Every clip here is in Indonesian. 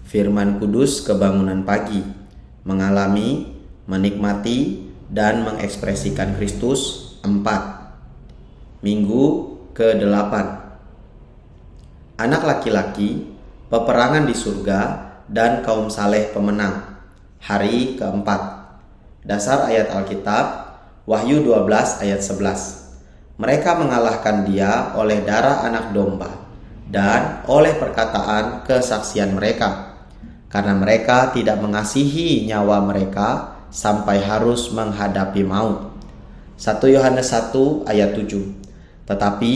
Firman Kudus Kebangunan Pagi, mengalami, menikmati, dan mengekspresikan Kristus 4. Minggu ke-8. Anak laki-laki, peperangan di surga, dan kaum saleh pemenang. Hari keempat. Dasar ayat Alkitab, Wahyu 12 ayat 11. Mereka mengalahkan dia oleh darah anak domba dan oleh perkataan kesaksian mereka, karena mereka tidak mengasihi nyawa mereka sampai harus menghadapi maut. 1 Yohanes 1 ayat 7. Tetapi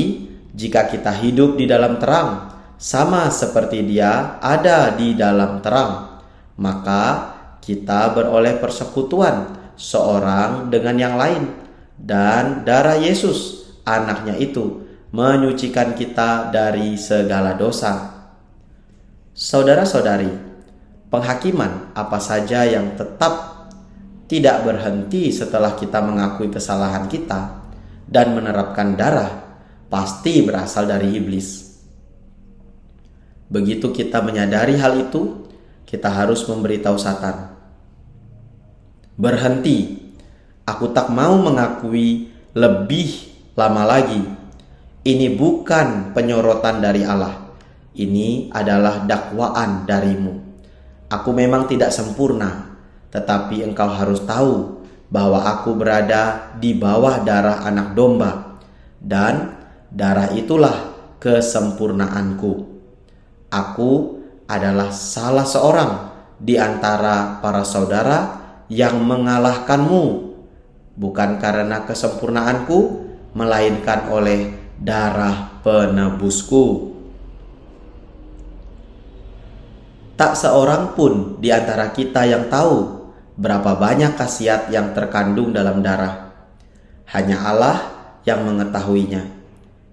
jika kita hidup di dalam terang, sama seperti dia ada di dalam terang, maka kita beroleh persekutuan seorang dengan yang lain, dan darah Yesus anaknya itu menyucikan kita dari segala dosa. Saudara-saudari, penghakiman apa saja yang tetap tidak berhenti setelah kita mengakui kesalahan kita dan menerapkan darah pasti berasal dari iblis. Begitu kita menyadari hal itu, kita harus memberitahu Satan, "Berhenti, aku tak mau mengakui lebih lama lagi. Ini bukan penyorotan dari Allah. Ini adalah dakwaan darimu. Aku memang tidak sempurna, tetapi engkau harus tahu bahwa aku berada di bawah darah anak domba, dan darah itulah kesempurnaanku. Aku adalah salah seorang di antara para saudara yang mengalahkanmu, bukan karena kesempurnaanku, melainkan oleh darah penebusku." Tak seorang pun di antara kita yang tahu berapa banyak khasiat yang terkandung dalam darah. Hanya Allah yang mengetahuinya.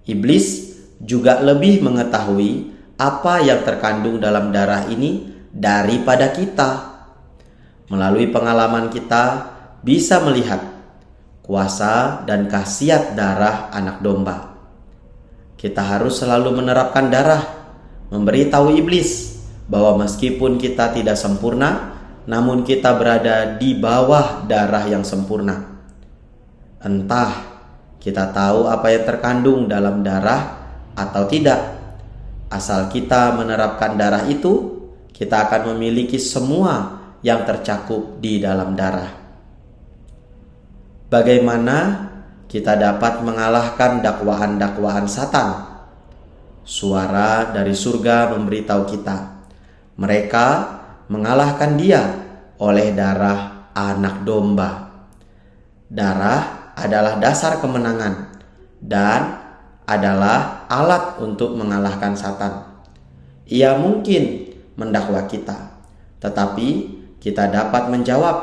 Iblis juga lebih mengetahui apa yang terkandung dalam darah ini daripada kita. Melalui pengalaman kita bisa melihat kuasa dan khasiat darah anak domba. Kita harus selalu menerapkan darah, memberitahu iblis bahwa meskipun kita tidak sempurna, namun kita berada di bawah darah yang sempurna. Entah kita tahu apa yang terkandung dalam darah atau tidak, asal kita menerapkan darah itu, kita akan memiliki semua yang tercakup di dalam darah. Bagaimana kita dapat mengalahkan dakwaan-dakwaan Satan? Suara dari surga memberitahu kita, mereka mengalahkan dia oleh darah anak domba. Darah adalah dasar kemenangan dan adalah alat untuk mengalahkan Satan. Ia mungkin mendakwa kita, tetapi kita dapat menjawab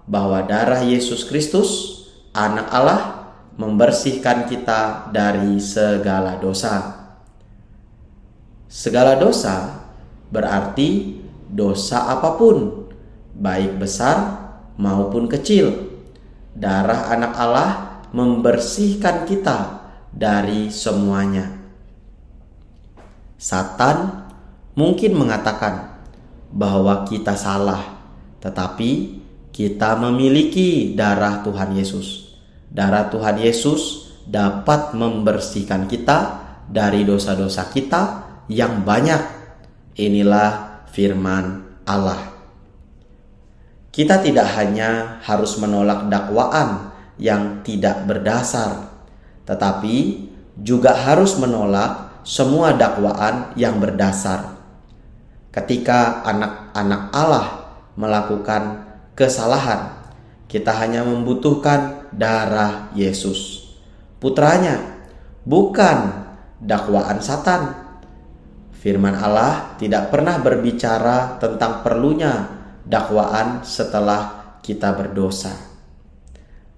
bahwa darah Yesus Kristus, Anak Allah, membersihkan kita dari segala dosa. Segala dosa berarti dosa apapun, baik besar maupun kecil. Darah Anak Allah membersihkan kita dari semuanya. Satan mungkin mengatakan bahwa kita salah, tetapi kita memiliki darah Tuhan Yesus. Darah Tuhan Yesus dapat membersihkan kita dari dosa-dosa kita yang banyak. Inilah firman Allah. Kita tidak hanya harus menolak dakwaan yang tidak berdasar, tetapi juga harus menolak semua dakwaan yang berdasar. Ketika anak-anak Allah melakukan kesalahan, kita hanya membutuhkan darah Yesus, putranya, bukan dakwaan Satan. Firman Allah tidak pernah berbicara tentang perlunya dakwaan setelah kita berdosa.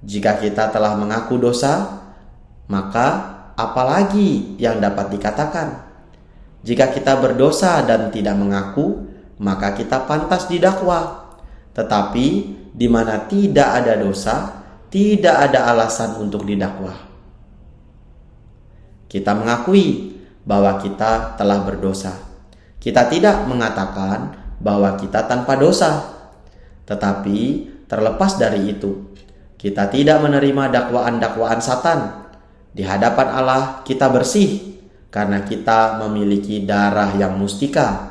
Jika kita telah mengaku dosa, maka apalagi yang dapat dikatakan? Jika kita berdosa dan tidak mengaku, maka kita pantas didakwa. Tetapi di mana tidak ada dosa, tidak ada alasan untuk didakwa. Kita mengakui bahwa kita telah berdosa. Kita tidak mengatakan bahwa kita tanpa dosa. Tetapi terlepas dari itu, kita tidak menerima dakwaan-dakwaan Satan. Di hadapan Allah kita bersih karena kita memiliki darah yang mustika.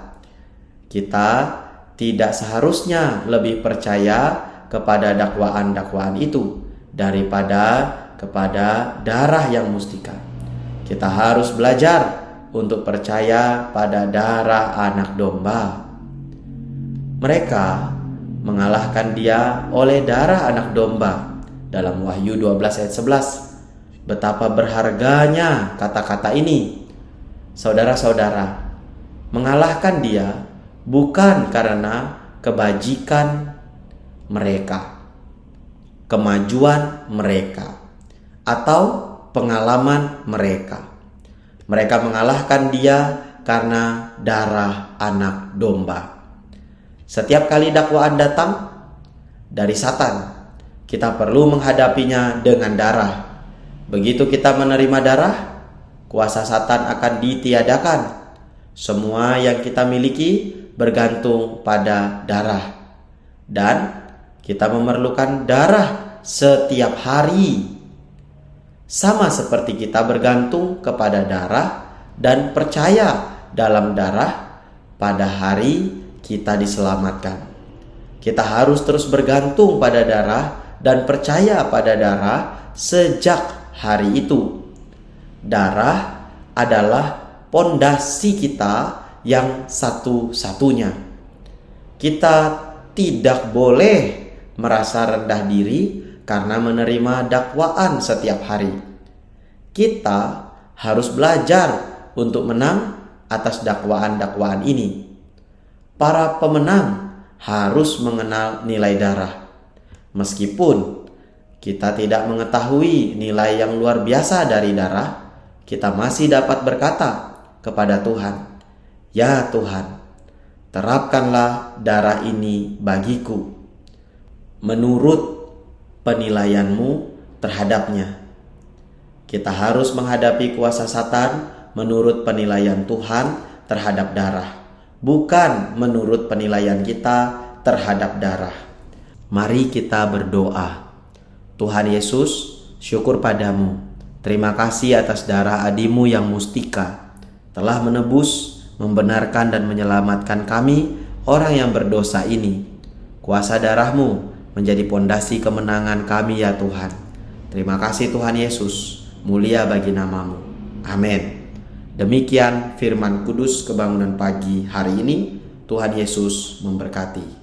Kita tidak seharusnya lebih percaya kepada dakwaan-dakwaan itu daripada kepada darah yang mustika. Kita harus belajar untuk percaya pada darah anak domba. Mereka mengalahkan dia oleh darah anak domba. Dalam Wahyu 12 ayat 11. Betapa berharganya kata-kata ini. Saudara-saudara, mengalahkan dia bukan karena kebajikan mereka, kemajuan mereka, atau pengalaman mereka. Mereka mengalahkan dia karena darah anak domba. Setiap kali dakwaan datang dari Satan, kita perlu menghadapinya dengan darah. Begitu kita menerima darah, kuasa Satan akan ditiadakan. Semua yang kita miliki bergantung pada darah. Dan kita memerlukan darah setiap hari. Sama seperti kita bergantung kepada darah dan percaya dalam darah, pada hari kita diselamatkan. Kita harus terus bergantung pada darah dan percaya pada darah sejak hari itu. Darah adalah pondasi kita yang satu-satunya. Kita tidak boleh merasa rendah diri karena menerima dakwaan setiap hari. Kita harus belajar untuk menang atas dakwaan-dakwaan ini. Para pemenang harus mengenal nilai darah. Meskipun kita tidak mengetahui nilai yang luar biasa dari darah, kita masih dapat berkata kepada Tuhan, "Ya Tuhan, terapkanlah darah ini bagiku menurut penilaian-Mu terhadapnya." Kita harus menghadapi kuasa Satan menurut penilaian Tuhan terhadap darah, bukan menurut penilaian kita terhadap darah. Mari kita berdoa. Tuhan Yesus, syukur padamu. Terima kasih atas darah Adi-Mu yang mustika, telah menebus, membenarkan dan menyelamatkan kami orang yang berdosa ini. Kuasa darah-Mu menjadi pondasi kemenangan kami ya Tuhan. Terima kasih Tuhan Yesus, mulia bagi nama-Mu. Amin. Demikian firman kudus kebangunan pagi hari ini. Tuhan Yesus memberkati.